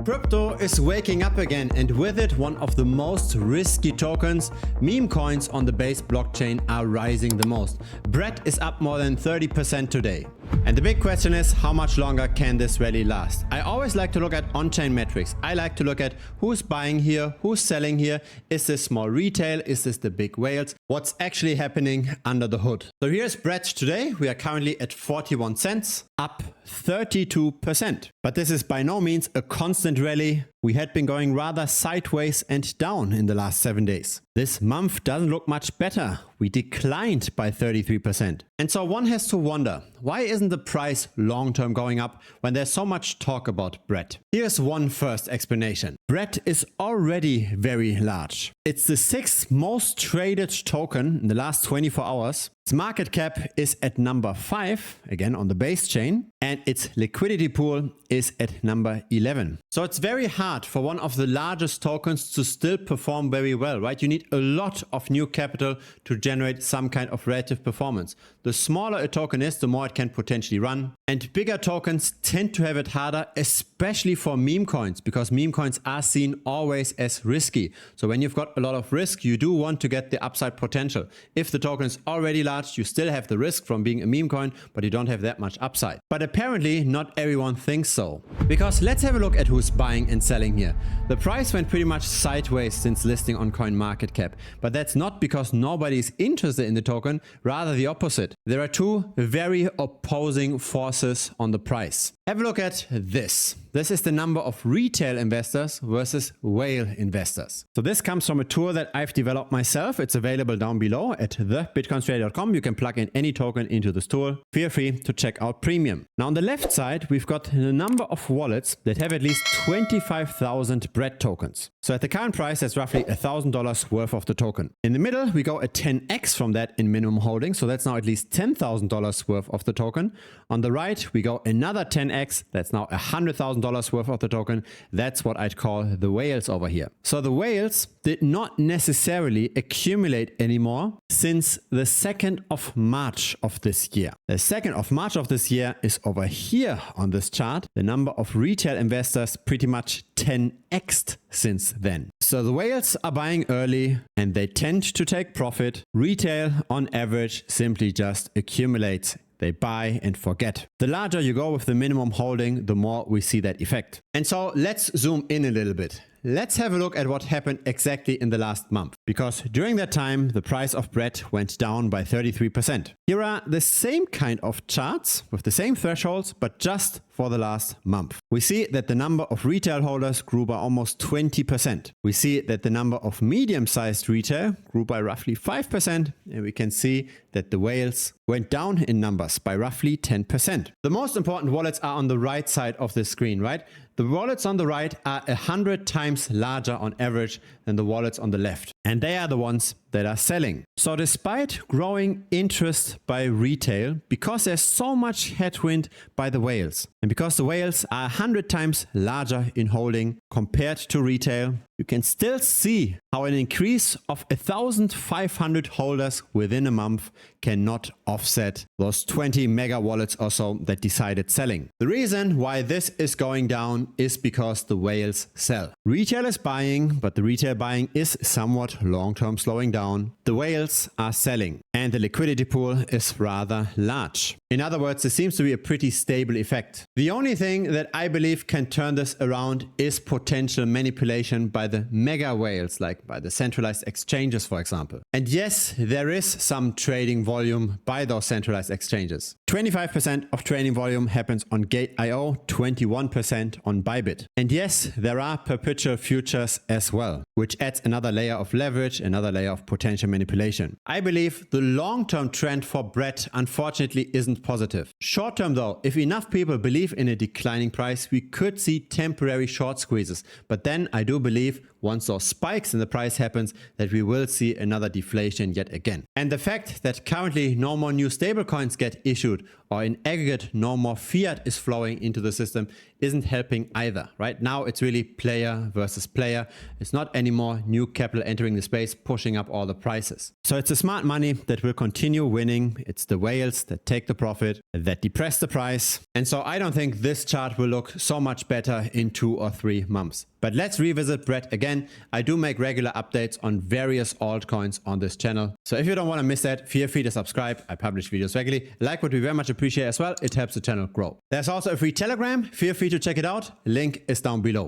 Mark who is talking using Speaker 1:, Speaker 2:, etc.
Speaker 1: Crypto is waking up again, and with it one of the most risky tokens. Meme coins on the base blockchain are rising the most. BRED is up more than 30% today. And the big question is, how much longer can this rally last? I always like to look at on-chain metrics. I like to look at who's buying here, who's selling here. Is this small retail? Is this the big whales? What's actually happening under the hood? So here's BRED today. We are currently at 41 cents, up 32%. But this is by no means a constant rally. We had been going rather sideways and down in the last 7 days. This month doesn't look much better. We declined by 33%. And so one has to wonder, why isn't the price long-term going up when there's so much talk about BRED? Here's one first explanation. BRED is already very large. It's the 6th most traded token in the last 24 hours. Its market cap is at number 5, again on the base chain, and its liquidity pool is at number 11. So it's very hard for one of the largest tokens to still perform very well, right? You need a lot of new capital to generate some kind of relative performance. The smaller a token is, the more it can potentially run. And bigger tokens tend to have it harder, especially for meme coins, because meme coins are seen always as risky. So when you've got a lot of risk, you do want to get the upside potential. If the token is already large, you still have the risk from being a meme coin, but you don't have that much upside. But apparently not everyone thinks so. Because let's have a look at who's buying and selling here. The price went pretty much sideways since listing on CoinMarketCap, but that's not because nobody is interested in the token, rather the opposite. There are two very opposing forces on the price. Have a look at this. This is the number of retail investors versus whale investors. So this comes from a tool that I've developed myself. It's available down below at thebitcoinstrader.com. You can plug in any token into this tool. Feel free to check out Premium. Now on the left side, we've got the number of wallets that have at least 25,000 BRED tokens. So at the current price, that's roughly $1,000 worth of the token. In the middle, we go a 10x from that in minimum holding. So that's now at least $10,000 worth of the token. On the right, we go another 10x. That's now $100,000 worth of the token. That's what I'd call the whales over here. So the whales did not necessarily accumulate anymore since the 2nd of March of this year. The 2nd of March of this year is over here on this chart. The number of retail investors pretty much 10x'd since then. So the whales are buying early and they tend to take profit. Retail on average simply just accumulates. They buy and forget. The larger you go with the minimum holding, the more we see that effect. And so let's zoom in a little bit. Let's have a look at what happened exactly in the last month, because during that time, the price of BRED went down by 33%. Here are the same kind of charts with the same thresholds, but just for the last month. We see that the number of retail holders grew by almost 20%. We see that the number of medium-sized retail grew by roughly 5%, and we can see that the whales went down in numbers by roughly 10%. The most important wallets are on the right side of the screen, right? The wallets on the right are 100 times larger on average than the wallets on the left. And they are the ones that are selling. So despite growing interest by retail, because there's so much headwind by the whales, and because the whales are 100 times larger in holding compared to retail, you can still see how an increase of 1,500 holders within a month cannot offset those 20 mega wallets or so that decided selling. The reason why this is going down is because the whales sell. Retail is buying, but the retail buying is somewhat long-term slowing down. The whales are selling, and the liquidity pool is rather large. In other words, there seems to be a pretty stable effect. The only thing that I believe can turn this around is potential manipulation by the mega whales, like by the centralized exchanges, for example. And yes, there is some trading volume by those centralized exchanges. 25% of trading volume happens on Gate.io, 21% on Bybit. And yes, there are perpetual futures as well, which adds another layer of leverage, another layer of potential manipulation. I believe the long-term trend for BRED unfortunately isn't positive. Short-term though, if enough people believe in a declining price, we could see temporary short squeezes. But then I do believe once those spikes in the price happens, that we will see another deflation yet again. And the fact that currently no more new stablecoins get issued or in aggregate no more fiat is flowing into the system isn't helping either. Right now it's really player versus player. It's not anymore new capital entering the space pushing up all the prices. So it's the smart money that will continue winning. It's the whales that take the profit, that depress the price. And so I don't think this chart will look so much better in 2 or 3 months. But let's revisit Brett again. I do make regular updates on various altcoins on this channel. So if you don't want to miss that, feel free to subscribe. I publish videos regularly. Like would be very much appreciated as well. It helps the channel grow. There's also a free Telegram. Feel free to check it out. Link is down below.